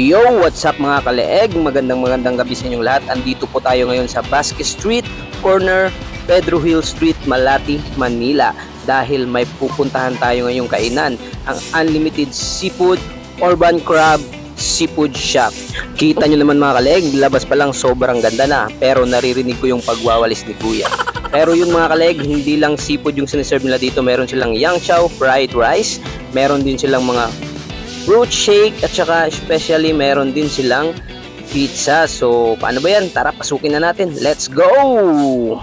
Yo! What's up mga kaleeg? Magandang gabi sa inyong lahat. Andito po tayo ngayon sa Basque Street, corner Pedro Hill Street, Malati, Manila. Dahil may pupuntahan tayo ngayong kainan, ang Unlimited Seafood Urban Crab Seafood Shop. Kita nyo naman mga kaleeg, labas pa lang sobrang ganda na. Pero naririnig ko yung pagwawalis ni Kuya. Pero yun mga kaleeg, hindi lang seafood yung siniserve nila dito. Meron silang yang chow, fried rice. Meron din silang mga fruit shake at saka especially meron din silang pizza. So paano ba yan? Tara, pasukin na natin. Let's go!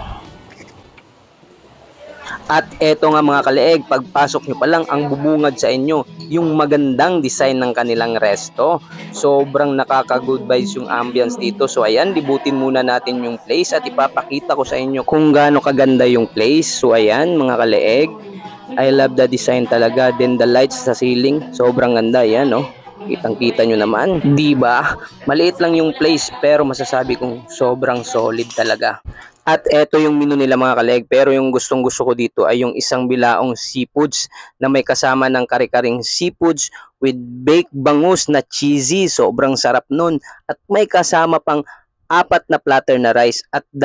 At eto nga mga kaleeg, pagpasok nyo pa lang ang bubungad sa inyo yung magandang design ng kanilang resto. Sobrang nakaka-good vibes yung ambience dito. So ayan, libutin muna natin yung place at ipapakita ko sa inyo kung gaano kaganda yung place. So ayan mga kaleeg, I love the design talaga. Then the lights sa ceiling, sobrang ganda. Yan, no? Kitang-kita nyo naman. Diba? Maliit lang yung place pero masasabi kong sobrang solid talaga. At eto yung menu nila mga kaleeg. Pero yung gustong-gusto ko dito ay yung isang bilaong seafoods na may kasama ng kare-karing seafoods with baked bangus na cheesy. Sobrang sarap nun. At may kasama pang 4 na platter na rice at 2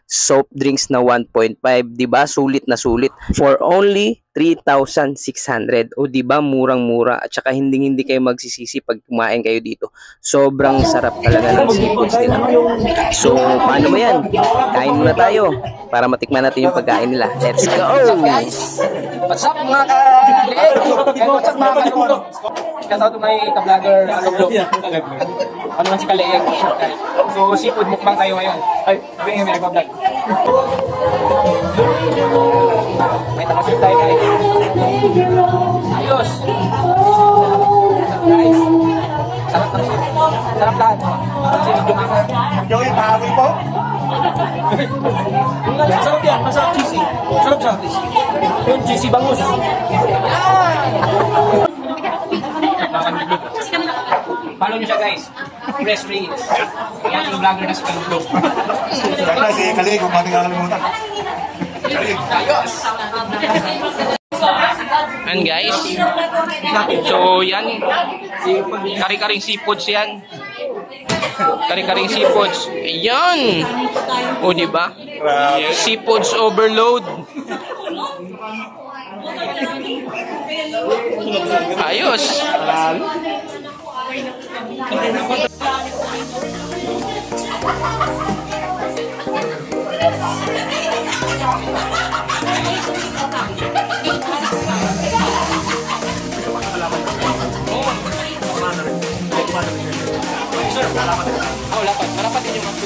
soft drinks na 1.5. Diba? Sulit na sulit. For only 3,600. O diba? Murang-mura. At saka hindi kayo magsisisi pag kumain kayo dito. Sobrang sarap talaga ng seafoods nila. So, paano ba yan? Kain muna tayo para matikman natin yung pagkain nila. Let's go! What's up guys? What's up mga ka-leeg? What's up mga ka-lulog? Shout out to my ka-vlogger Kalulog. Ano man si ka-leeg? So, seafood mukbang tayo ngayon. Ay, may nag-vlog. May tapos tayo guys. Ayos! Guys, sarap ng seafood. Sarap lahat. Joey, pahawi po. Masarap yan, masarap cheesy. Sarap cheesy. Yung cheesy bangus. Yan! Follow nyo siya guys. Press Reyes. Yan yung vlogger na si Kalulog. Kaya si Kalig, kung mating kakalimutan. Ayos! And guys, so yan, kari-karing seafoods yan. Kari-karing seafoods. Ayan! O diba? Seafoods overload. Ayos! Oh, lapat. Malapat din yung mga